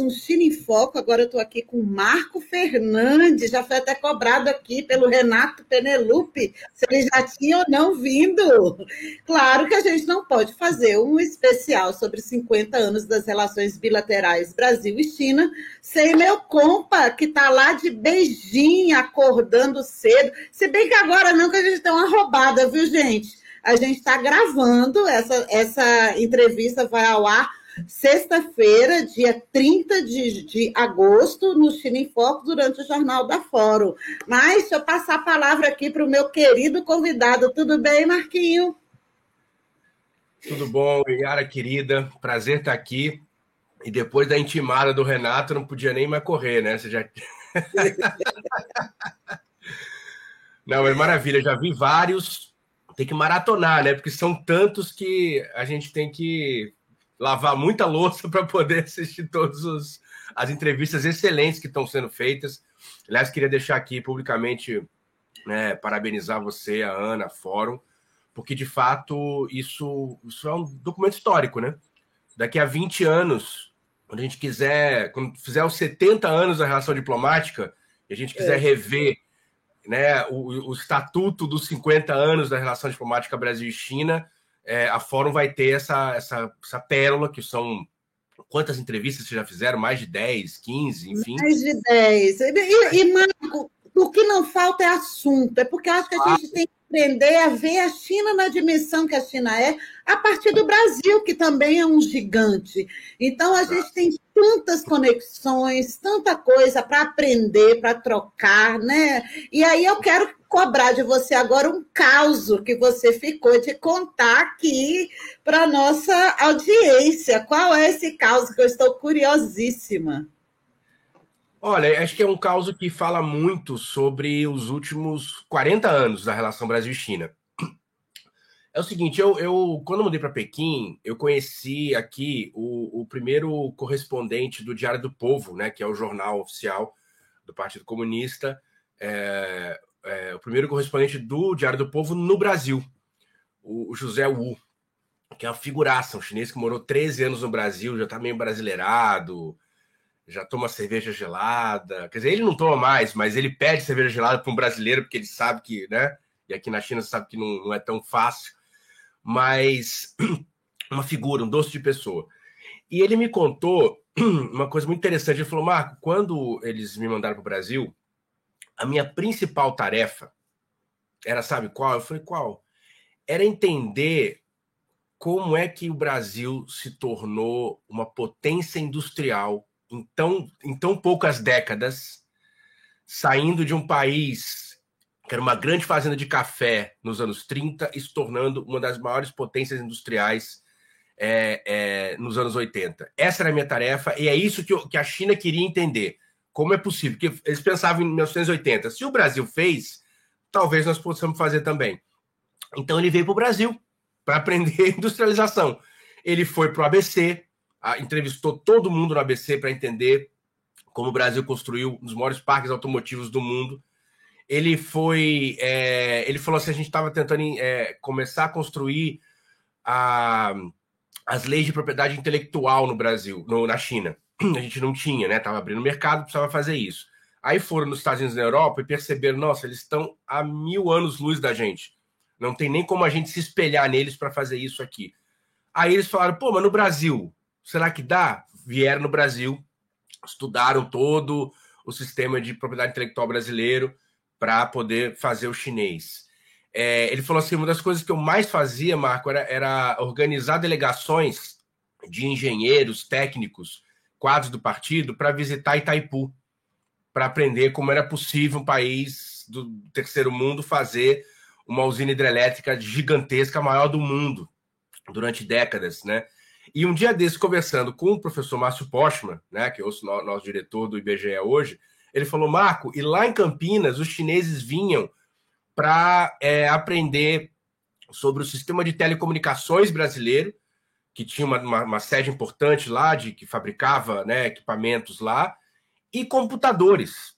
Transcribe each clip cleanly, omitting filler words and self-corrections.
um China em Foco. Agora eu estou aqui com o Marco Fernandes, já foi até cobrado aqui pelo Renato Penelope, se ele já tinha ou não vindo. Claro que a gente não pode fazer um especial sobre 50 anos das relações bilaterais Brasil e China sem meu compa, que está lá de beijinho, acordando cedo. Se bem que agora não, que a gente tem uma roubada, viu, gente? A gente está gravando, essa entrevista vai ao ar sexta-feira, dia 30 de agosto, no China em Foco, durante o Jornal da Fórum. Mas deixa eu passar a palavra aqui para o meu querido convidado. Tudo bem, Marquinho? Tudo bom, Yara, querida. Prazer estar aqui. E depois da intimada do Renato, não podia nem mais correr, né? Você já... Não, é maravilha. Já vi vários. Tem que maratonar, né? Porque são tantos que a gente tem que lavar muita louça para poder assistir todas as entrevistas excelentes que estão sendo feitas. Aliás, queria deixar aqui publicamente, né, parabenizar você, a Ana, a Fórum, porque, de fato, isso é um documento histórico, né? Daqui a 20 anos, quando a gente quiser, quando fizer os 70 anos da relação diplomática, e a gente quiser rever, né, o estatuto dos 50 anos da relação diplomática Brasil e China, a Fórum vai ter essa pérola, que são... Quantas entrevistas vocês já fizeram? Mais de 10, 15, enfim? Mais de 10. E Marco, o que não falta é assunto. É porque eu acho que a gente tem que aprender a ver a China na dimensão que a China é, a partir do Brasil, que também é um gigante. Então, a gente tem tantas conexões, tanta coisa para aprender, para trocar, né? E aí eu quero cobrar de você agora um caos que você ficou de contar aqui para a nossa audiência. Qual é esse caos que eu estou curiosíssima? Olha, acho que é um caso que fala muito sobre os últimos 40 anos da relação Brasil e China. É o seguinte, eu quando mudei para Pequim, eu conheci aqui o primeiro correspondente do Diário do Povo, né, que é o jornal oficial do Partido Comunista, o primeiro correspondente do Diário do Povo no Brasil, o José Wu, que é uma figuraça, um chinês que morou 13 anos no Brasil, já está meio brasileirado, já toma cerveja gelada. Quer dizer, ele não toma mais, mas ele pede cerveja gelada para um brasileiro, porque ele sabe que, né? E aqui na China você sabe que não é tão fácil. Mas uma figura, um doce de pessoa. E ele me contou uma coisa muito interessante. Ele falou, Marco, quando eles me mandaram para o Brasil, a minha principal tarefa era, sabe qual? Eu falei, qual? Era entender como é que o Brasil se tornou uma potência industrial em tão poucas décadas, saindo de um país que era uma grande fazenda de café nos anos 30 e se tornando uma das maiores potências industriais nos anos 80. Essa era a minha tarefa e é isso que a China queria entender. Como é possível? Porque eles pensavam em 1980. Se o Brasil fez, talvez nós possamos fazer também. Então ele veio para o Brasil para aprender industrialização. Ele foi para o ABC, entrevistou todo mundo no ABC para entender como o Brasil construiu um dos maiores parques automotivos do mundo. Ele falou assim, a gente estava tentando começar a construir as leis de propriedade intelectual no Brasil, na China. A gente não tinha, né? Estava abrindo mercado, precisava fazer isso. Aí foram nos Estados Unidos e na Europa e perceberam, nossa, eles estão a 1000 anos-luz da gente. Não tem nem como a gente se espelhar neles para fazer isso aqui. Aí eles falaram, pô, mas no Brasil, será que dá? Vieram no Brasil, estudaram todo o sistema de propriedade intelectual brasileiro para poder fazer o chinês. Ele falou assim, uma das coisas que eu mais fazia, Marco, era organizar delegações de engenheiros, técnicos, quadros do partido, para visitar Itaipu, para aprender como era possível um país do terceiro mundo fazer uma usina hidrelétrica gigantesca, a maior do mundo, durante décadas, né? E um dia desse, conversando com o professor Márcio Postman, né, que é o nosso diretor do IBGE hoje, ele falou, Marco, e lá em Campinas, os chineses vinham para aprender sobre o sistema de telecomunicações brasileiro, que tinha uma sede importante lá, que fabricava, né, equipamentos lá, e computadores.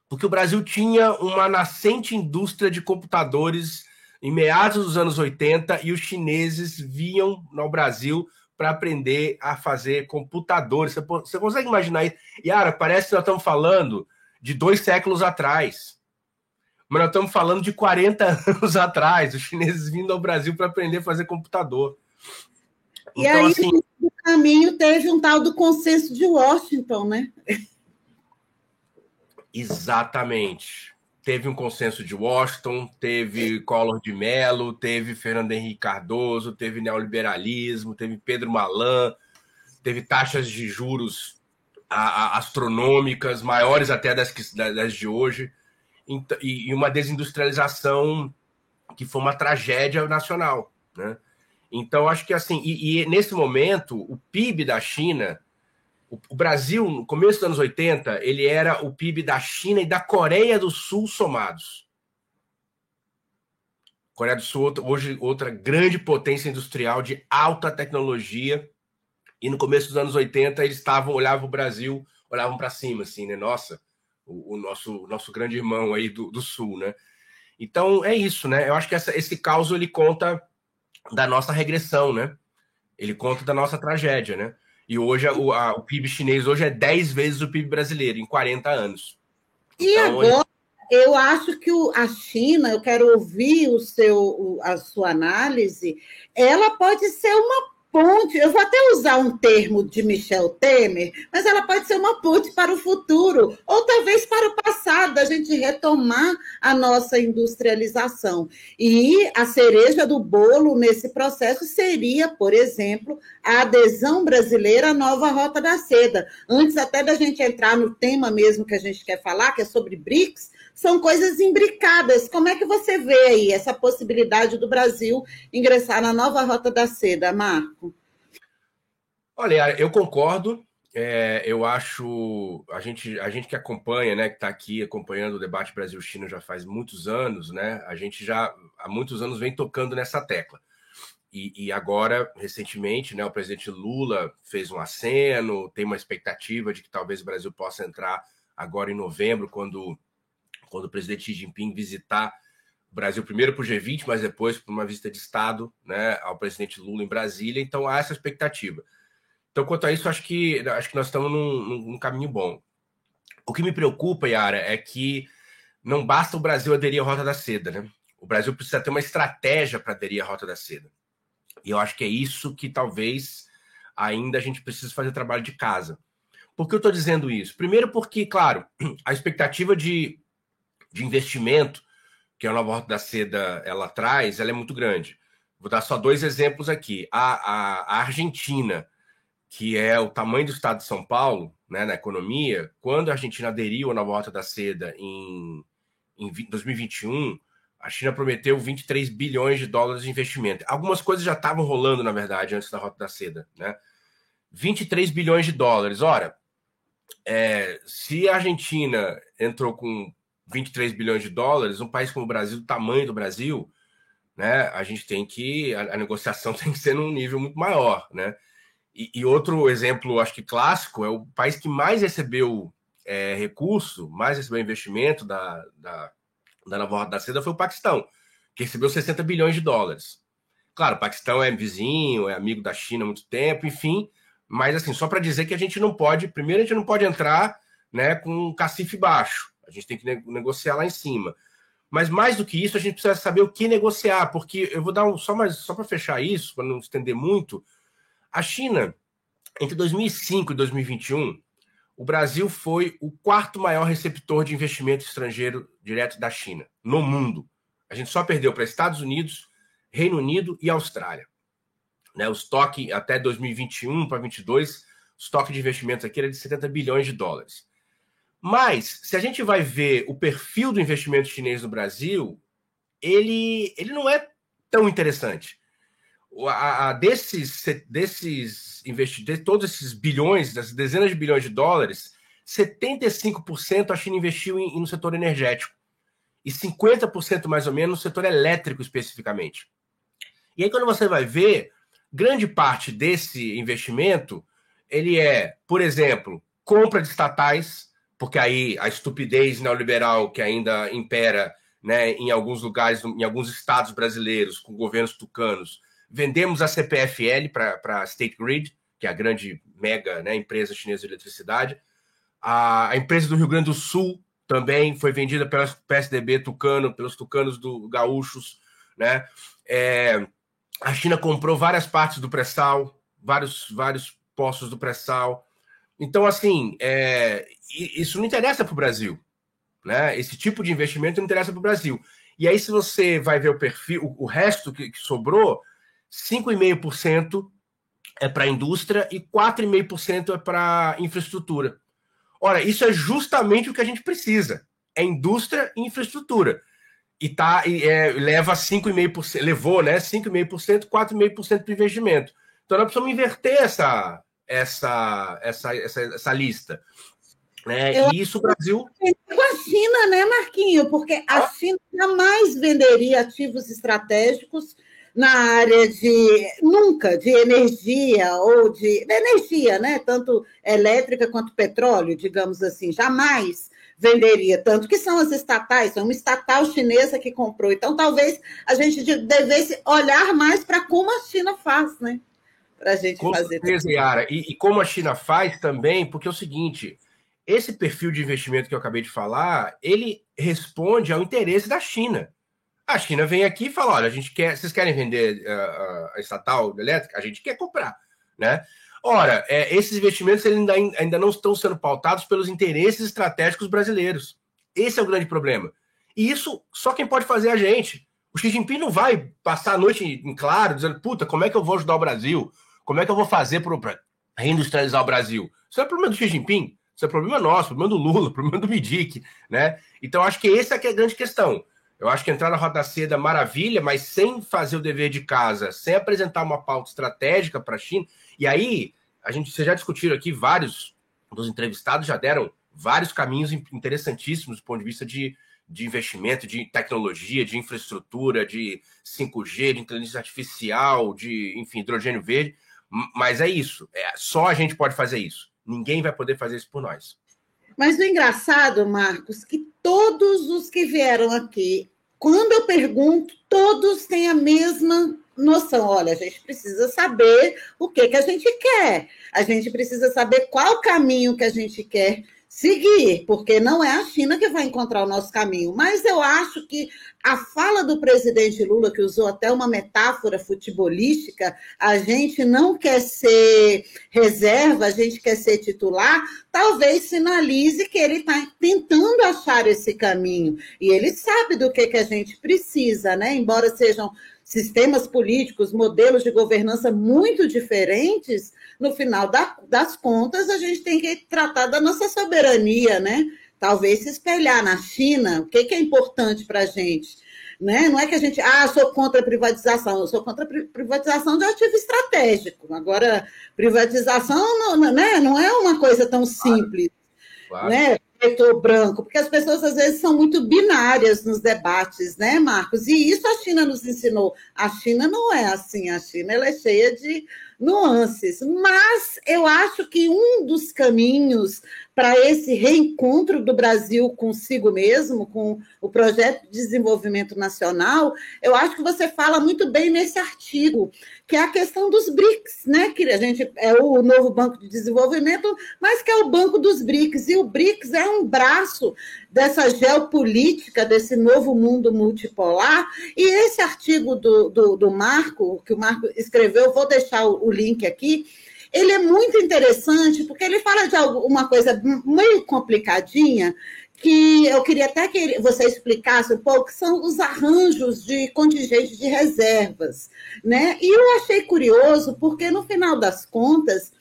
Porque o Brasil tinha uma nascente indústria de computadores em meados dos anos 80 e os chineses vinham no Brasil para aprender a fazer computadores. Você consegue imaginar isso? Yara, parece que nós estamos falando de 2 séculos atrás. Mas nós estamos falando de 40 anos atrás, os chineses vindo ao Brasil para aprender a fazer computador. E então, aí, assim, no caminho, teve um tal do consenso de Washington, né? Exatamente. Teve um consenso de Washington, teve Collor de Mello, teve Fernando Henrique Cardoso, teve neoliberalismo, teve Pedro Malan, teve taxas de juros astronômicas, maiores até das de hoje, e uma desindustrialização que foi uma tragédia nacional, né? Então, acho que assim, e nesse momento, o PIB da China, o Brasil, no começo dos anos 80, ele era o PIB da China e da Coreia do Sul somados. Coreia do Sul, hoje, outra grande potência industrial de alta tecnologia, e no começo dos anos 80, eles olhavam o Brasil, olhavam para cima, assim, né? Nossa, o nosso grande irmão aí do Sul, né? Então, é isso, né? Eu acho que esse caos, ele conta da nossa regressão, né? Ele conta da nossa tragédia, né? E hoje o PIB chinês hoje é 10 vezes o PIB brasileiro, em 40 anos. E então, agora, eu acho que a China, eu quero ouvir a sua análise, ela pode ser uma ponte, eu vou até usar um termo de Michel Temer, mas ela pode ser uma ponte para o futuro, ou talvez para o passado, a gente retomar a nossa industrialização. E a cereja do bolo nesse processo seria, por exemplo, a adesão brasileira à nova Rota da Seda. Antes até da gente entrar no tema mesmo que a gente quer falar, que é sobre BRICS, são coisas imbricadas. Como é que você vê aí essa possibilidade do Brasil ingressar na nova Rota da Seda, Marco? Olha, eu concordo. Eu acho, a gente que acompanha, né, que está aqui acompanhando o debate Brasil-China já faz muitos anos, né, a gente já há muitos anos vem tocando nessa tecla. E agora, recentemente, né, o presidente Lula fez um aceno, tem uma expectativa de que talvez o Brasil possa entrar agora em novembro, quando o presidente Xi Jinping visitar o Brasil, primeiro para o G20, mas depois para uma visita de Estado, né, ao presidente Lula em Brasília. Então, há essa expectativa. Então, quanto a isso, acho que nós estamos num caminho bom. O que me preocupa, Yara, é que não basta o Brasil aderir à Rota da Seda, né? O Brasil precisa ter uma estratégia para aderir à Rota da Seda. E eu acho que é isso que talvez ainda a gente precise fazer trabalho de casa. Por que eu estou dizendo isso? Primeiro porque, claro, a expectativa de investimento que a nova Rota da Seda ela traz, ela é muito grande. Vou dar só 2 exemplos aqui. A Argentina, que é o tamanho do estado de São Paulo, né, na economia, quando a Argentina aderiu à nova Rota da Seda em 2021, a China prometeu 23 bilhões de dólares de investimento. Algumas coisas já estavam rolando, na verdade, antes da Rota da Seda, né? 23 bilhões de dólares. Ora, se a Argentina entrou com 23 bilhões de dólares, um país como o Brasil, do tamanho do Brasil, né, a gente tem que... A negociação tem que ser num nível muito maior, né? E outro exemplo, acho que clássico, é o país que mais recebeu recurso, mais recebeu investimento da nova Rota da Seda foi o Paquistão, que recebeu 60 bilhões de dólares. Claro, o Paquistão é vizinho, é amigo da China há muito tempo, enfim, mas assim, só para dizer que a gente não pode... Primeiro, a gente não pode entrar, né, com um cacife baixo. A gente tem que negociar lá em cima. Mas mais do que isso, a gente precisa saber o que negociar, porque eu vou dar só para fechar isso, para não estender muito. A China, entre 2005 e 2021, o Brasil foi o 4º maior receptor de investimento estrangeiro direto da China, no mundo. A gente só perdeu para Estados Unidos, Reino Unido e Austrália. Né, o estoque até 2021 para 2022, o estoque de investimentos aqui era de 70 bilhões de dólares. Mas, se a gente vai ver o perfil do investimento chinês no Brasil, ele não é tão interessante. De todos esses bilhões, das dezenas de bilhões de dólares, 75% a China investiu no setor energético e 50% mais ou menos no setor elétrico especificamente. E aí, quando você vai ver, grande parte desse investimento, ele é, por exemplo, compra de estatais, porque aí a estupidez neoliberal que ainda impera, né, em alguns lugares, em alguns estados brasileiros, com governos tucanos, vendemos a CPFL para a State Grid, que é a grande mega, né, empresa chinesa de eletricidade. A empresa do Rio Grande do Sul também foi vendida pela PSDB Tucano, pelos tucanos do Gaúchos, né? A China comprou várias partes do pré-sal, vários postos do pré-sal. Então, assim, isso não interessa para o Brasil, né? Esse tipo de investimento não interessa para o Brasil. E aí, se você vai ver o perfil, o resto que sobrou, 5,5% é para a indústria e 4,5% é para infraestrutura. Ora, isso é justamente o que a gente precisa. É indústria e infraestrutura. Leva 5,5%, levou, né? 5,5%, 4,5% para o investimento. Então, nós precisamos inverter essa lista. Né? E isso o Brasil... Com a China, né, Marquinho? Porque a China jamais venderia ativos estratégicos na área de energia ou de energia, né? Tanto elétrica quanto petróleo, digamos assim, jamais venderia, tanto que são as estatais, é uma estatal chinesa que comprou. Então, talvez a gente devesse olhar mais para como a China faz, né? Para a gente fazer. Com certeza, Yara. E como a China faz também, porque é o seguinte, esse perfil de investimento que eu acabei de falar, ele responde ao interesse da China. A China vem aqui e fala, olha, vocês querem vender a estatal elétrica? A gente quer comprar, né? Ora, esses investimentos ainda não estão sendo pautados pelos interesses estratégicos brasileiros. Esse é o grande problema. E isso só quem pode fazer é a gente. O Xi Jinping não vai passar a noite em claro dizendo, puta, como é que eu vou ajudar o Brasil? Como é que eu vou fazer para reindustrializar o Brasil? Isso não é problema do Xi Jinping, isso é problema nosso, problema do Lula, problema do Midic, né? Então, acho que essa é a grande questão. Eu acho que entrar na Roda Seda é maravilha, mas sem fazer o dever de casa, sem apresentar uma pauta estratégica para a China. E aí, vocês já discutiram aqui, vários dos entrevistados já deram vários caminhos interessantíssimos do ponto de vista de investimento, de tecnologia, de infraestrutura, de 5G, de inteligência artificial, de, enfim, hidrogênio verde. Mas é isso. Só a gente pode fazer isso. Ninguém vai poder fazer isso por nós. Mas o engraçado, Marcos, que todos os que vieram aqui, quando eu pergunto, todos têm a mesma noção. Olha, a gente precisa saber o que a gente quer. A gente precisa saber qual caminho que a gente quer seguir, porque não é a China que vai encontrar o nosso caminho. Mas eu acho que a fala do presidente Lula, que usou até uma metáfora futebolística, a gente não quer ser reserva, a gente quer ser titular, talvez sinalize que ele está tentando achar esse caminho. E ele sabe do que a gente precisa, né? Embora sejam sistemas políticos, modelos de governança muito diferentes, no final das contas, a gente tem que tratar da nossa soberania, né? Talvez se espelhar na China, o que é importante para a gente, né? Não é que a gente, sou contra a privatização, eu sou contra a privatização de ativo estratégico. Agora, privatização não é uma coisa tão simples, claro. Né? Preto ou branco, porque as pessoas às vezes são muito binárias nos debates, né, Marcos? E isso a China nos ensinou. A China não é assim, a China ela é cheia de nuances, mas eu acho que um dos caminhos para esse reencontro do Brasil consigo mesmo, com o projeto de desenvolvimento nacional, eu acho que você fala muito bem nesse artigo, que é a questão dos BRICS, né? Que a gente é o novo Banco de Desenvolvimento, mas que é o Banco dos BRICS, e o BRICS é um braço dessa geopolítica, desse novo mundo multipolar, e esse artigo do Marco, que o Marco escreveu, vou deixar o link aqui, ele é muito interessante, porque ele fala de uma coisa meio complicadinha, que eu queria até que você explicasse um pouco, que são os arranjos de contingente de reservas, né? E eu achei curioso, porque no final das contas,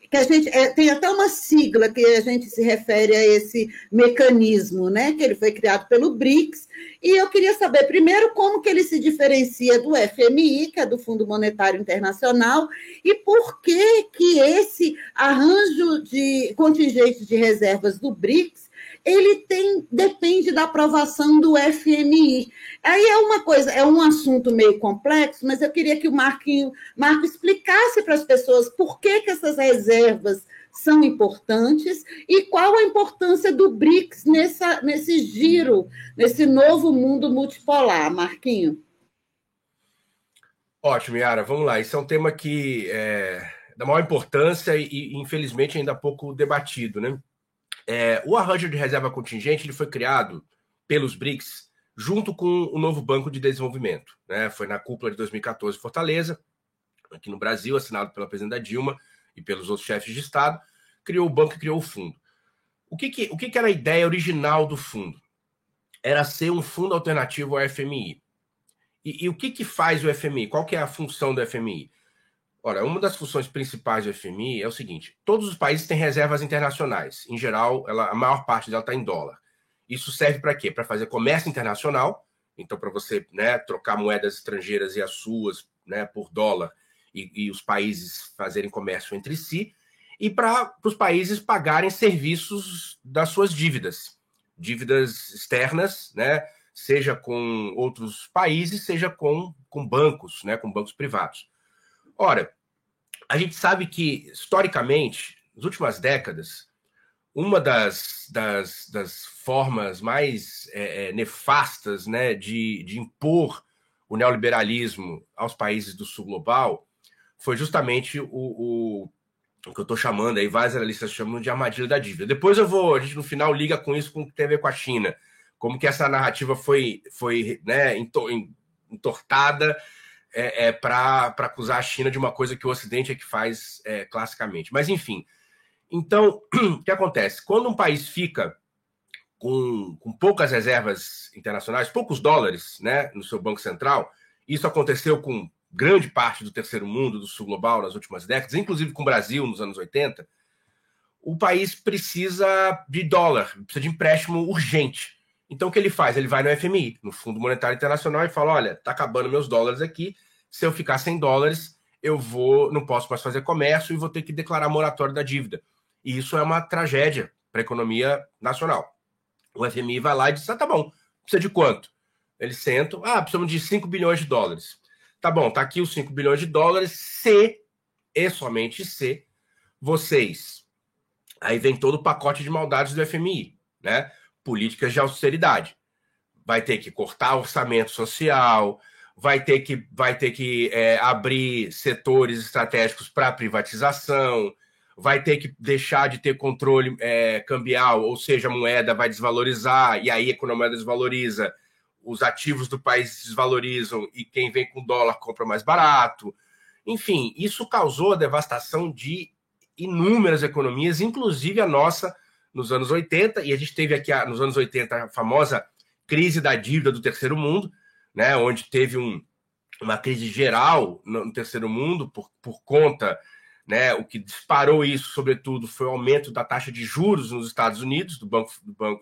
que a gente tem até uma sigla que a gente se refere a esse mecanismo, né? Que ele foi criado pelo BRICS, e eu queria saber, primeiro, como que ele se diferencia do FMI, que é do Fundo Monetário Internacional, e por que esse arranjo de contingente de reservas do BRICS ele depende da aprovação do FMI. Aí é um assunto meio complexo, mas eu queria que o Marco explicasse para as pessoas por que essas reservas são importantes e qual a importância do BRICS nesse giro, nesse novo mundo multipolar, Marquinho. Ótimo, Yara, vamos lá. Isso é um tema que é da maior importância e infelizmente, ainda pouco debatido, né? O arranjo de reserva contingente ele foi criado pelos BRICS junto com o novo Banco de Desenvolvimento, né? Foi na cúpula de 2014 em Fortaleza, aqui no Brasil, assinado pela presidenta Dilma e pelos outros chefes de Estado, criou o banco e criou o fundo. O que era a ideia original do fundo? Era ser um fundo alternativo ao FMI. E o que faz o FMI? Qual que é a função do FMI? Ora, uma das funções principais do FMI é o seguinte: todos os países têm reservas internacionais. Em geral, a maior parte dela está em dólar. Isso serve para quê? Para fazer comércio internacional, então para você, né, trocar moedas estrangeiras e as suas, né, por dólar e os países fazerem comércio entre si, e para os países pagarem serviços das suas dívidas externas, né, seja com outros países, seja com bancos, né, com bancos privados. Ora, a gente sabe que, historicamente, nas últimas décadas, uma das formas mais nefastas, né, de impor o neoliberalismo aos países do sul global foi justamente o que eu estou chamando, aí vários analistas chamam de armadilha da dívida. Depois a gente no final liga com isso com o que tem a ver com a China, como que essa narrativa foi né, entortada para acusar a China de uma coisa que o Ocidente é que faz classicamente. Mas, enfim, então, o que acontece? Quando um país fica com poucas reservas internacionais, poucos dólares, né, no seu Banco Central, isso aconteceu com grande parte do terceiro mundo, do sul global, nas últimas décadas, inclusive com o Brasil nos anos 80, o país precisa de dólar, precisa de empréstimo urgente. Então, o que ele faz? Ele vai no FMI, no Fundo Monetário Internacional, e fala: olha, está acabando meus dólares aqui, se eu ficar sem dólares, não posso mais fazer comércio e vou ter que declarar moratório da dívida. E isso é uma tragédia para a economia nacional. O FMI vai lá e diz: tá bom, precisa de quanto? Eles sentam: precisamos de 5 bilhões de dólares. Tá bom, tá aqui os 5 bilhões de dólares, se, e somente se, vocês... Aí vem todo o pacote de maldades do FMI, né? Políticas de austeridade. Vai ter que cortar orçamento social, vai ter que abrir setores estratégicos para privatização, vai ter que deixar de ter controle cambial, ou seja, a moeda vai desvalorizar, e aí a economia desvaloriza, os ativos do país se desvalorizam e quem vem com dólar compra mais barato. Enfim, isso causou a devastação de inúmeras economias, inclusive a nossa, nos anos 80, e a gente teve aqui nos anos 80 a famosa crise da dívida do terceiro mundo, né, onde teve uma crise geral no terceiro mundo por conta, né, o que disparou isso, sobretudo, foi o aumento da taxa de juros nos Estados Unidos, do banco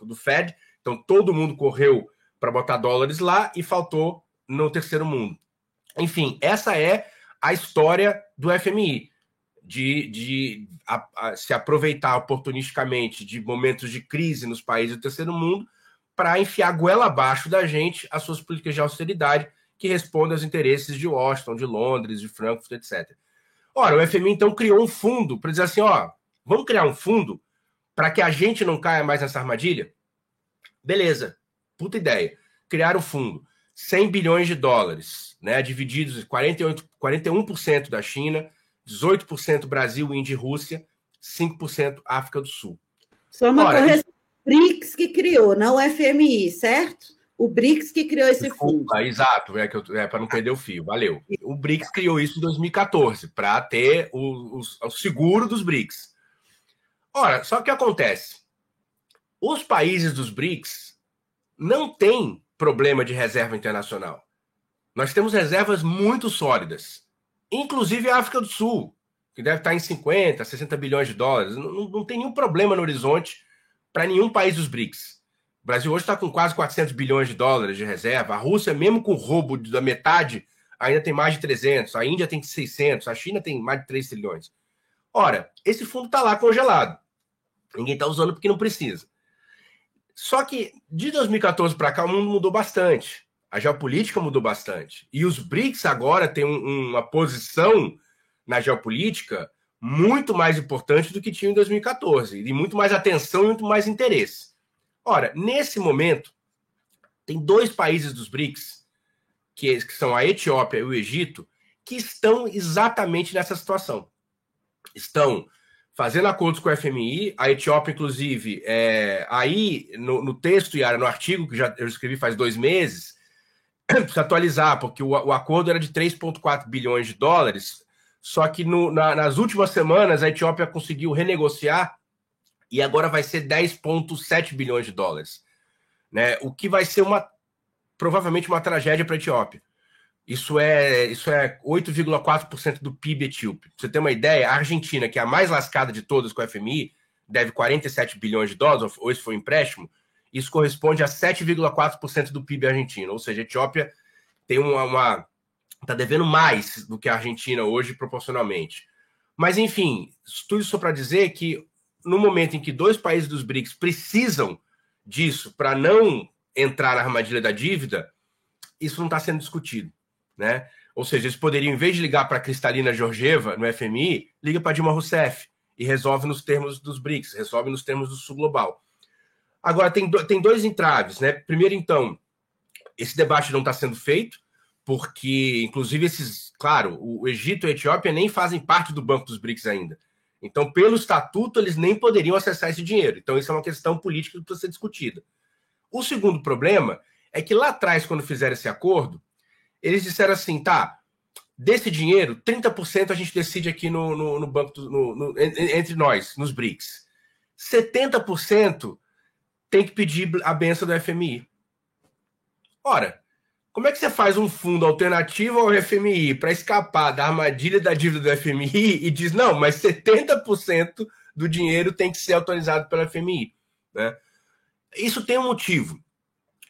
do Fed. Então, todo mundo correu para botar dólares lá e faltou no terceiro mundo. Enfim, essa é a história do FMI, de se aproveitar oportunisticamente de momentos de crise nos países do terceiro mundo para enfiar goela abaixo da gente as suas políticas de austeridade que respondem aos interesses de Washington, de Londres, de Frankfurt, etc. Ora, o FMI, então, criou um fundo para dizer assim, vamos criar um fundo para que a gente não caia mais nessa armadilha? Beleza, puta ideia. Criar um fundo, 100 bilhões de dólares, né, divididos 41% da China, 18% Brasil, Índia e Rússia, 5% África do Sul. Só uma correção, o BRICS que criou, não o FMI, certo? O BRICS que criou esse fundo. Exato, para não perder o fio, valeu. O BRICS criou isso em 2014, para ter o seguro dos BRICS. Ora, só que o que acontece? Os países dos BRICS não têm problema de reserva internacional. Nós temos reservas muito sólidas. Inclusive a África do Sul, que deve estar em 50, 60 bilhões de dólares. Não tem nenhum problema no horizonte para nenhum país dos BRICS. O Brasil hoje está com quase 400 bilhões de dólares de reserva. A Rússia, mesmo com o roubo da metade, ainda tem mais de 300. A Índia tem 600. A China tem mais de 3 trilhões. Ora, esse fundo está lá congelado. Ninguém está usando porque não precisa. Só que de 2014 para cá o mundo mudou bastante. A geopolítica mudou bastante. E os BRICS agora têm uma posição na geopolítica muito mais importante do que tinha em 2014. E muito mais atenção e muito mais interesse. Ora, nesse momento, tem 2 países dos BRICS, que são a Etiópia e o Egito, que estão exatamente nessa situação. Estão fazendo acordos com o FMI, a Etiópia, inclusive, aí no texto, Yara, no artigo que eu escrevi faz 2 meses, precisa atualizar, porque o acordo era de 3,4 bilhões de dólares, só que nas últimas semanas a Etiópia conseguiu renegociar e agora vai ser 10,7 bilhões de dólares, né? O que vai ser provavelmente uma tragédia para a Etiópia. Isso é 8,4% do PIB etíope. Pra você ter uma ideia, a Argentina, que é a mais lascada de todas com a FMI, deve 47 bilhões de dólares, ou esse foi um empréstimo, isso corresponde a 7,4% do PIB argentino. Ou seja, a Etiópia tem está devendo mais do que a Argentina hoje, proporcionalmente. Mas, enfim, tudo isso para dizer que no momento em que 2 países dos BRICS precisam disso para não entrar na armadilha da dívida, isso não está sendo discutido, né? Ou seja, eles poderiam, em vez de ligar para a Kristalina Georgieva no FMI, liga para Dilma Rousseff e resolve nos termos dos BRICS, resolve nos termos do Sul Global. Agora, tem 2 entraves, né? Primeiro, então, esse debate não está sendo feito, porque, inclusive, claro, o Egito e a Etiópia nem fazem parte do Banco dos BRICS ainda. Então, pelo estatuto, eles nem poderiam acessar esse dinheiro. Então, isso é uma questão política que precisa ser discutida. O segundo problema é que lá atrás, quando fizeram esse acordo, eles disseram assim, tá, desse dinheiro, 30% a gente decide aqui no banco, entre nós, nos BRICS. 70% tem que pedir a benção do FMI. Ora, como é que você faz um fundo alternativo ao FMI para escapar da armadilha da dívida do FMI e diz, não, mas 70% do dinheiro tem que ser autorizado pelo FMI, né? Isso tem um motivo.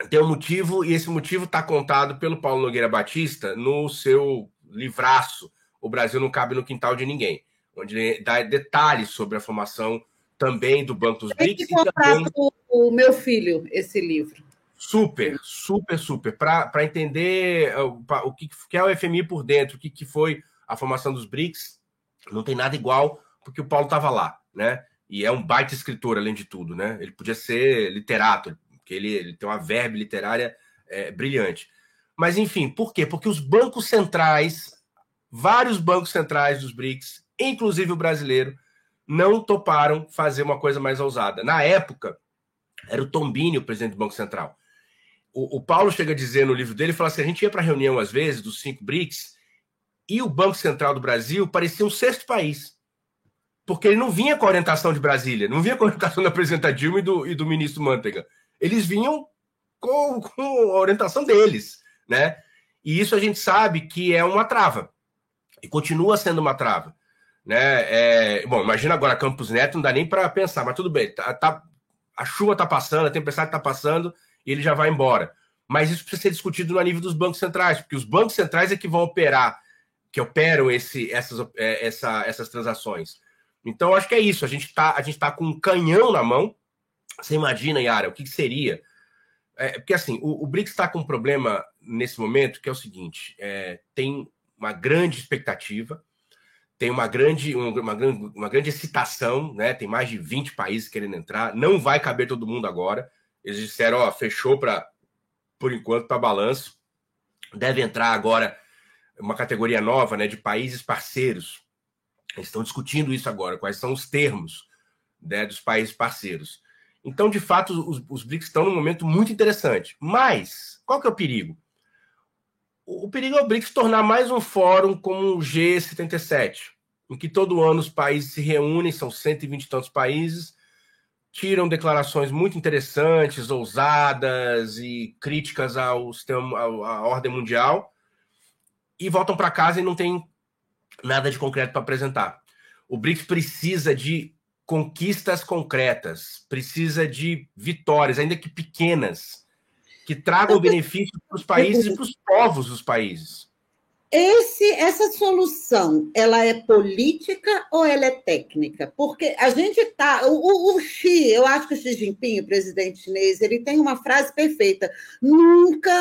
Tem um motivo, e esse motivo está contado pelo Paulo Nogueira Batista no seu livraço O Brasil Não Cabe no Quintal de Ninguém, onde ele dá detalhes sobre a formação também do Banco dos BRICS. Tem que comprar também... o meu filho esse livro. Super, super, super. Para entender o que é o FMI por dentro, o que foi a formação dos BRICS, não tem nada igual, porque o Paulo estava lá, né? E é um baita escritor, além de tudo, né? Ele podia ser literato, porque ele tem uma verve literária brilhante. Mas, enfim, por quê? Porque os bancos centrais, vários bancos centrais dos BRICS, inclusive o brasileiro, não toparam fazer uma coisa mais ousada. Na época, era o Tombini, o presidente do Banco Central. O Paulo chega a dizer no livro dele, fala assim, a gente ia para reunião, às vezes, dos 5 BRICS, e o Banco Central do Brasil parecia um 6º país. Porque ele não vinha com a orientação de Brasília, não vinha com a orientação da presidenta Dilma e do ministro Manteiga. Eles vinham com a orientação deles, né? E isso a gente sabe que é uma trava. E continua sendo uma trava, né? Bom, imagina agora Campos Neto, não dá nem para pensar, mas tudo bem. A chuva está passando, a tempestade está passando, e ele já vai embora. Mas isso precisa ser discutido no nível dos bancos centrais, porque os bancos centrais é que vão operar, que operam essas transações. Então, acho que é isso. A gente tá com um canhão na mão. Você imagina, Yara, o que seria? Porque, assim, o BRICS está com um problema nesse momento, que é o seguinte. Tem uma grande expectativa, tem uma grande excitação, né? Tem mais de 20 países querendo entrar. Não vai caber todo mundo agora. Eles disseram, fechou por enquanto, para balanço. Deve entrar agora uma categoria nova, né, de países parceiros. Eles estão discutindo isso agora, quais são os termos, né, dos países parceiros. Então, de fato, os BRICS estão num momento muito interessante. Mas, qual que é o perigo? O perigo é o BRICS tornar mais um fórum como o G77, em que todo ano os países se reúnem, são 120 e tantos países, tiram declarações muito interessantes, ousadas e críticas à ordem mundial, e voltam para casa e não tem nada de concreto para apresentar. O BRICS precisa de conquistas concretas, precisa de vitórias, ainda que pequenas, que tragam benefício para os países e para os povos dos países. Essa solução, ela é política ou ela é técnica? Porque a gente está... O Xi, eu acho que o Xi Jinping, o presidente chinês, ele tem uma frase perfeita. Nunca,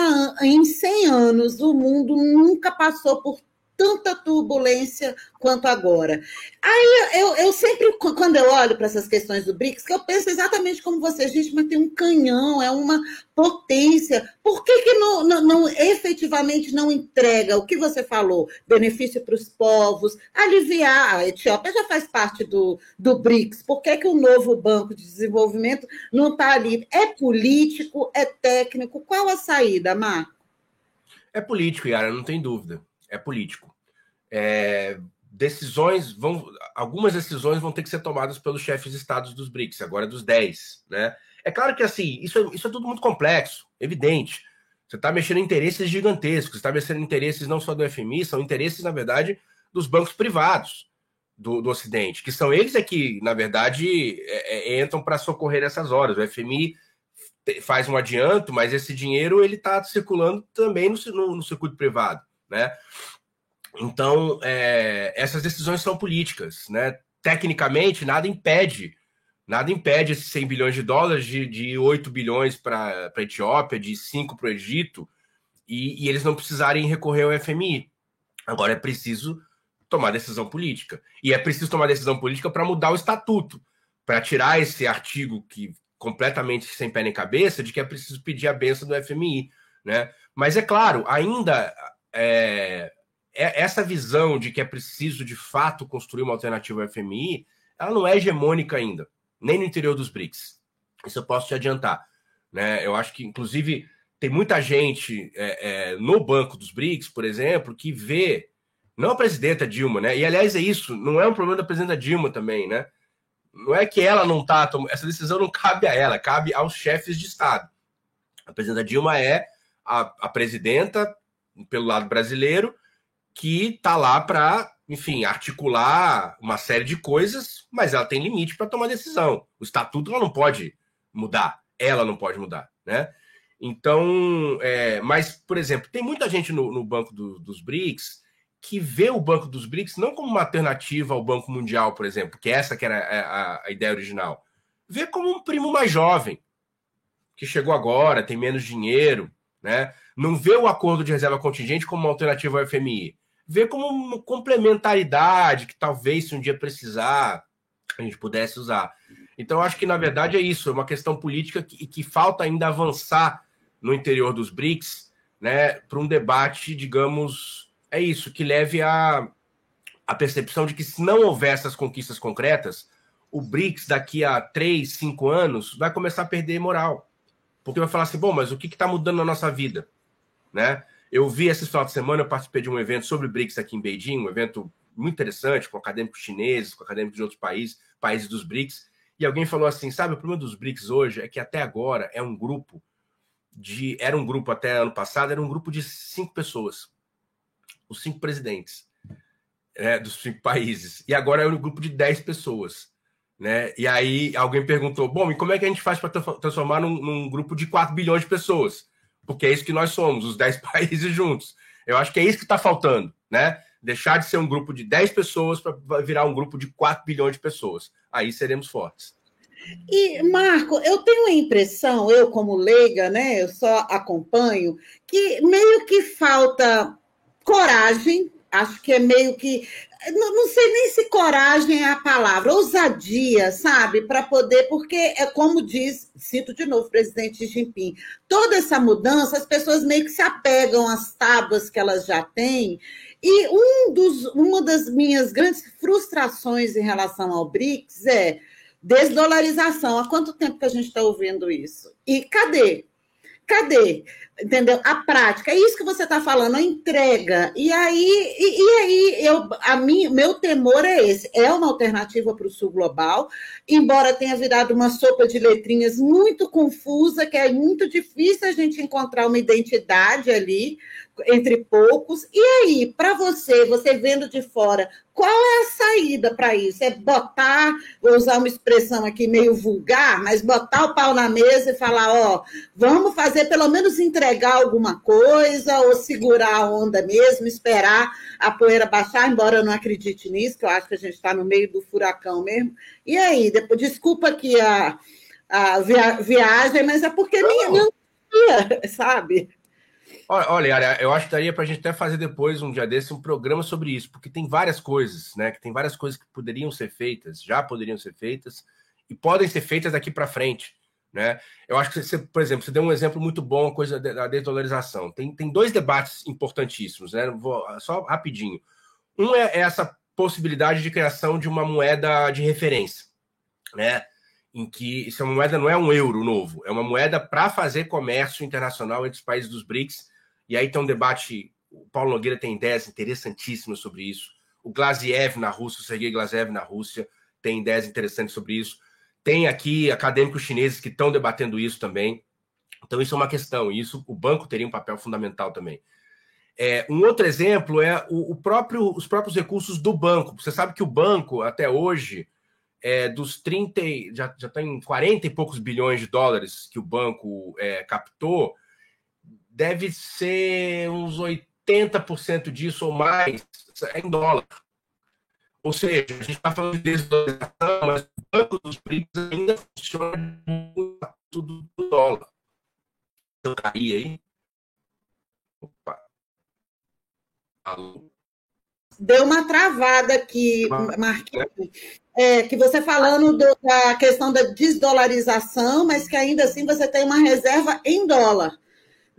em 100 anos, o mundo nunca passou por tanta turbulência quanto agora. Aí eu sempre, quando eu olho para essas questões do BRICS, que eu penso exatamente como você, gente, mas tem um canhão, é uma potência. Por que não efetivamente não entrega o que você falou? Benefício para os povos, aliviar. A Etiópia já faz parte do BRICS. Por que o novo Banco de Desenvolvimento não está ali? É político, é técnico? Qual a saída, Marco? É político, Yara, não tem dúvida. É político. Algumas decisões vão ter que ser tomadas pelos chefes de estados dos BRICS, agora dos 10, né? É claro que assim, isso é tudo muito complexo, evidente. Você está mexendo em interesses gigantescos, você está mexendo em interesses não só do FMI, são interesses, na verdade, dos bancos privados do Ocidente, que são eles que, na verdade, entram para socorrer essas horas. O FMI faz um adianto, mas esse dinheiro ele está circulando também no circuito privado, né? Então, essas decisões são políticas, né? Tecnicamente, nada impede esses 100 bilhões de dólares de 8 bilhões para a Etiópia, de 5 para o Egito, e eles não precisarem recorrer ao FMI. Agora é preciso tomar decisão política. E é preciso tomar decisão política para mudar o estatuto, para tirar esse artigo que completamente sem pé nem cabeça, de que é preciso pedir a benção do FMI, né? Mas é claro, ainda essa visão de que é preciso de fato construir uma alternativa ao FMI, ela não é hegemônica ainda, nem no interior dos BRICS. Isso eu posso te adiantar, né? Eu acho que, inclusive, tem muita gente no banco dos BRICS, por exemplo, que vê, não a presidenta Dilma, né? E, aliás, é isso, não é um problema da presidenta Dilma também, né? Não é que ela não está... Essa decisão não cabe a ela, cabe aos chefes de Estado. A presidenta Dilma é a presidenta, pelo lado brasileiro, que está lá para, enfim, articular uma série de coisas, mas ela tem limite para tomar decisão. O estatuto ela não pode mudar, né? Então, mas, por exemplo, tem muita gente no Banco dos BRICS que vê o Banco dos BRICS não como uma alternativa ao Banco Mundial, por exemplo, que essa que era a ideia original. Vê como um primo mais jovem, que chegou agora, tem menos dinheiro, né? Não vê o acordo de reserva contingente como uma alternativa ao FMI. Vê como uma complementaridade que talvez, se um dia precisar, a gente pudesse usar. Então, acho que, na verdade, é isso. É uma questão política que falta ainda avançar no interior dos BRICS, né, para um debate, digamos, que leve à percepção de que, se não houver essas conquistas concretas, o BRICS, daqui a 3, 5 anos, vai começar a perder moral. Porque vai falar assim, bom, mas o que está mudando na nossa vida? Né? Eu vi esse final de semana, eu participei de um evento sobre BRICS aqui em Beijing, um evento muito interessante, com acadêmicos chineses, com acadêmicos de outros países dos BRICS, e alguém falou assim, sabe, o problema dos BRICS hoje é que até agora era um grupo até ano passado, era um grupo de 5 pessoas, os 5 presidentes dos 5 países, e agora é um grupo de 10 pessoas. Né? E aí alguém perguntou, bom, e como é que a gente faz para transformar num grupo de 4 bilhões de pessoas? Porque é isso que nós somos, os 10 países juntos. Eu acho que é isso que está faltando, né? Deixar de ser um grupo de 10 pessoas para virar um grupo de 4 bilhões de pessoas. Aí seremos fortes. E, Marco, eu tenho a impressão, eu como leiga, né, eu só acompanho, que meio que falta coragem, acho que é meio que... Não sei nem se coragem é a palavra, ousadia, sabe? Para poder, porque é como diz, cito de novo o presidente Xi Jinping, toda essa mudança, as pessoas meio que se apegam às tábuas que elas já têm, e uma das minhas grandes frustrações em relação ao BRICS é desdolarização. Há quanto tempo que a gente está ouvindo isso? E cadê? Entendeu? A prática, é isso que você está falando, a entrega. E aí meu temor é esse. É uma alternativa para o Sul Global, embora tenha virado uma sopa de letrinhas muito confusa, que é muito difícil a gente encontrar uma identidade ali entre poucos. E aí, para você vendo de fora, qual é a saída para isso? É botar, vou usar uma expressão aqui meio vulgar, mas botar o pau na mesa e falar, ó, vamos fazer pelo menos entregar alguma coisa, ou segurar a onda mesmo, esperar a poeira baixar, embora eu não acredite nisso, que eu acho que a gente está no meio do furacão mesmo. E aí, depois, desculpa aqui a viagem, mas é porque não ia, sabe? Olha, Yara, eu acho que daria para a gente até fazer depois, um dia desse, um programa sobre isso, porque tem várias coisas, né? Que tem várias coisas que poderiam ser feitas, já poderiam ser feitas, e podem ser feitas daqui para frente, né? Eu acho que você, por exemplo, você deu um exemplo muito bom, a coisa da desdolarização. Tem dois debates importantíssimos, né? Vou, só rapidinho. Um é essa possibilidade de criação de uma moeda de referência, né? Em que essa moeda não é um euro novo, é uma moeda para fazer comércio internacional entre os países dos BRICS. E aí tem um debate, o Paulo Nogueira tem ideias interessantíssimas sobre isso. O Glaziev na Rússia, o Sergei Glaziev na Rússia, tem ideias interessantes sobre isso. Tem aqui acadêmicos chineses que estão debatendo isso também. Então, isso é uma questão, e isso o banco teria um papel fundamental também. Um outro exemplo é os próprios recursos do banco. Você sabe que o banco, até hoje, dos 30, já tem 40 e poucos bilhões de dólares que o banco captou, deve ser uns 80% disso ou mais em dólar. Ou seja, a gente está falando de desvalorização, mas o banco dos BRICS ainda funciona tudo do dólar. Eu caí aí. Opa. Alô? Deu uma travada aqui, Marquinhos. Que você falando da questão da desdolarização, mas que ainda assim você tem uma reserva em dólar.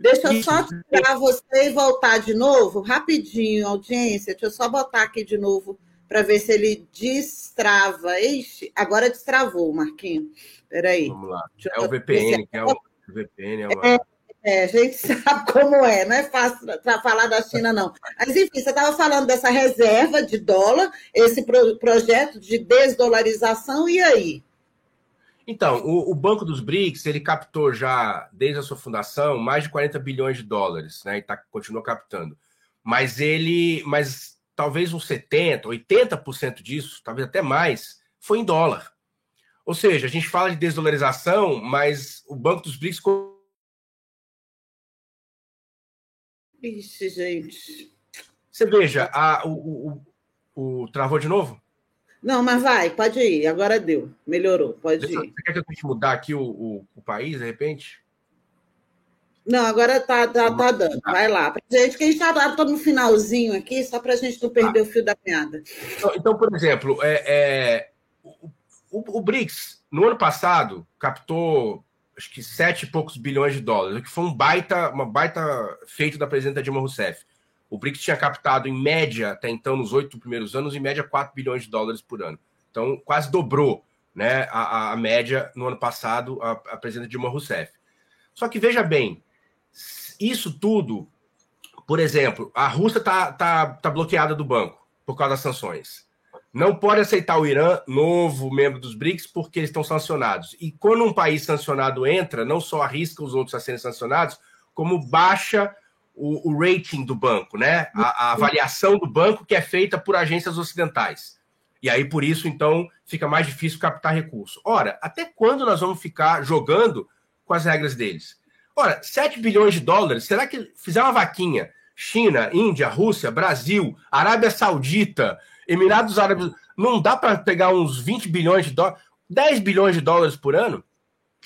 Deixa eu só tirar você e voltar de novo, rapidinho, audiência. Deixa eu só botar aqui de novo para ver se ele destrava. Ixi, agora destravou, Marquinhos. Espera Vamos lá. É o VPN, que é o VPN. A gente sabe como é, não é fácil para falar da China, não. Mas, enfim, você estava falando dessa reserva de dólar, esse projeto de desdolarização, e aí? Então, o Banco dos BRICS, ele captou já, desde a sua fundação, mais de 40 bilhões de dólares, né? E continua captando. Mas talvez uns 70%, 80% disso, talvez até mais, foi em dólar. Ou seja, a gente fala de desdolarização, mas o Banco dos BRICS... Ixi, gente. Você veja, travou de novo? Não, mas vai, pode ir. Agora deu. Melhorou, pode ir. Você quer que eu tente mudar aqui o país, de repente? Não, agora tá dando. Vai lá. Gente, quem está todo no finalzinho aqui, só para a gente não perder o fio da meada. Então, por exemplo, o BRICS, no ano passado, captou acho que 7 e poucos bilhões de dólares, o que foi uma baita feito da presidenta Dilma Rousseff. O BRICS tinha captado, em média, até então, nos 8 primeiros anos, em média, 4 bilhões de dólares por ano. Então, quase dobrou, né, a média no ano passado, a presidenta Dilma Rousseff. Só que, veja bem, isso tudo, por exemplo, a Rússia tá bloqueada do banco por causa das sanções. Não pode aceitar o Irã, novo membro dos BRICS, porque eles estão sancionados. E quando um país sancionado entra, não só arrisca os outros a serem sancionados, como baixa o rating do banco, né? A avaliação do banco que é feita por agências ocidentais. E aí, por isso, então, fica mais difícil captar recurso. Ora, até quando nós vamos ficar jogando com as regras deles? Ora, 7 bilhões de dólares, será que fizer uma vaquinha? China, Índia, Rússia, Brasil, Arábia Saudita, Emirados Árabes, não dá para pegar uns 20 bilhões de dólares, 10 bilhões de dólares por ano?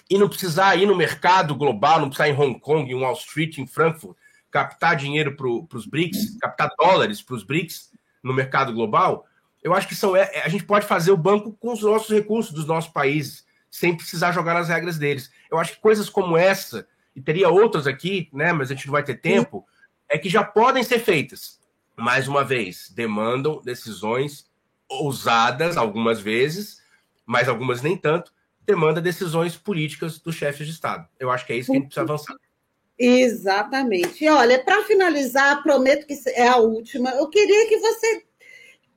E não precisar ir no mercado global, não precisar ir em Hong Kong, em Wall Street, em Frankfurt, captar dinheiro para os BRICS, captar dólares para os BRICS no mercado global? Eu acho que a gente pode fazer o banco com os nossos recursos dos nossos países, sem precisar jogar nas regras deles. Eu acho que coisas como essa, e teria outras aqui, né, mas a gente não vai ter tempo, é que já podem ser feitas. Mais uma vez, demandam decisões ousadas, algumas vezes, mas algumas nem tanto, demanda decisões políticas dos chefes de Estado. Eu acho que é isso que a gente precisa avançar. Exatamente. E olha, para finalizar, prometo que é a última, eu queria que você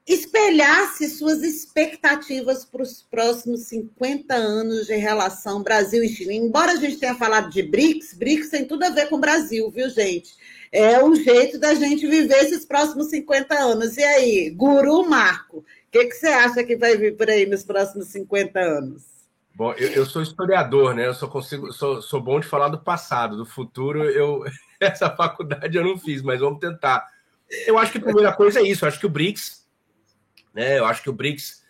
espelhasse suas expectativas para os próximos 50 anos de relação Brasil e China. Embora a gente tenha falado de BRICS tem tudo a ver com o Brasil, viu, gente? É um jeito da gente viver esses próximos 50 anos. E aí, Guru Marco, o que você acha que vai vir por aí nos próximos 50 anos? Bom, eu sou historiador, né? Eu sou bom de falar do passado, do futuro. Essa faculdade eu não fiz, mas vamos tentar. Eu acho que a primeira coisa é isso. Eu acho que o BRICS, né? Eu acho que o BRICS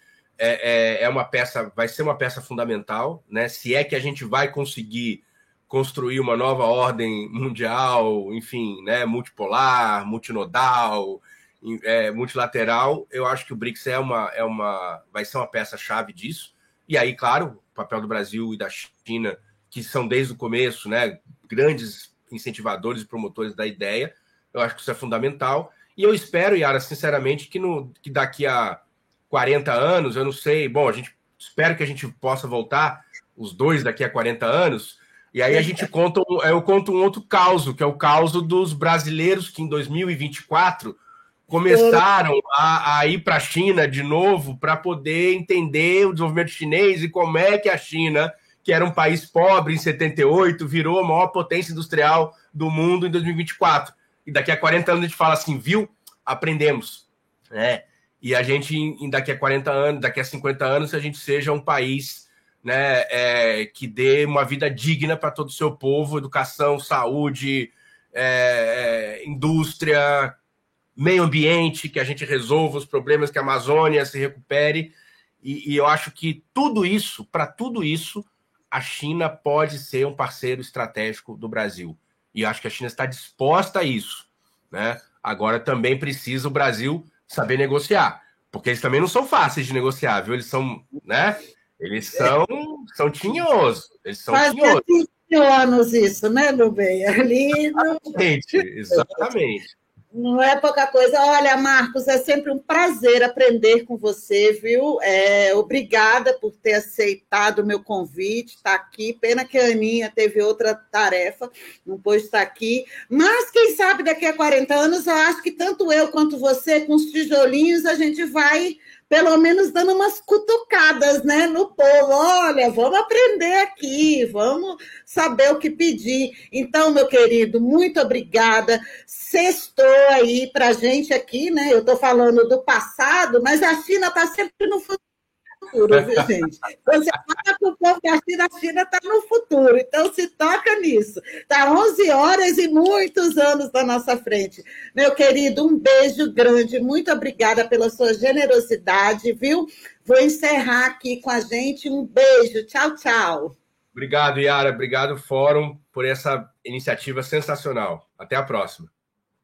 vai ser uma peça fundamental, né? Se é que a gente vai conseguir construir uma nova ordem mundial, enfim, né, multipolar, multinodal, multilateral. Eu acho que o BRICS vai ser uma peça-chave disso. E aí, claro, o papel do Brasil e da China, que são desde o começo, né, grandes incentivadores e promotores da ideia, eu acho que isso é fundamental. E eu espero, Yara, sinceramente, que daqui a 40 anos, eu não sei, bom, espero que a gente possa voltar, os dois daqui a 40 anos, e aí eu conto um outro caso, que é o caso dos brasileiros que em 2024 começaram a ir para a China de novo para poder entender o desenvolvimento chinês e como é que a China, que era um país pobre em 78, virou a maior potência industrial do mundo em 2024. E daqui a 40 anos a gente fala assim, viu? Aprendemos. Né? E a gente, daqui a 40 anos, daqui a 50 anos, a gente seja um país, né, que dê uma vida digna para todo o seu povo, educação, saúde, indústria, meio ambiente, que a gente resolva os problemas, que a Amazônia se recupere. E eu acho que para tudo isso, a China pode ser um parceiro estratégico do Brasil. E eu acho que a China está disposta a isso. Né? Agora também precisa o Brasil saber negociar, porque eles também não são fáceis de negociar, viu? Eles são, né? Eles são tinhosos. Eles são tinhosos. 20 anos isso, né, Nubem? Ali no... Exatamente. Não é pouca coisa. Olha, Marcos, é sempre um prazer aprender com você, viu? Obrigada por ter aceitado o meu convite, estar aqui. Pena que a Aninha teve outra tarefa, não pôde estar aqui. Mas, quem sabe, daqui a 40 anos, eu acho que tanto eu quanto você, com os tijolinhos, a gente vai, pelo menos, dando umas cutucadas, né, no povo. Olha, vamos aprender aqui, vamos saber o que pedir. Então, meu querido, muito obrigada. Sextou aí para a gente aqui, né? Eu estou falando do passado, mas a China está sempre no futuro, viu, gente? Você fala com o povo que a China está no futuro, então se toca nisso. Está 11 horas e muitos anos na nossa frente. Meu querido, um beijo grande, muito obrigada pela sua generosidade, viu? Vou encerrar aqui com a gente. Um beijo, tchau, tchau. Obrigado, Yara. Obrigado, Fórum, por essa iniciativa sensacional. Até a próxima.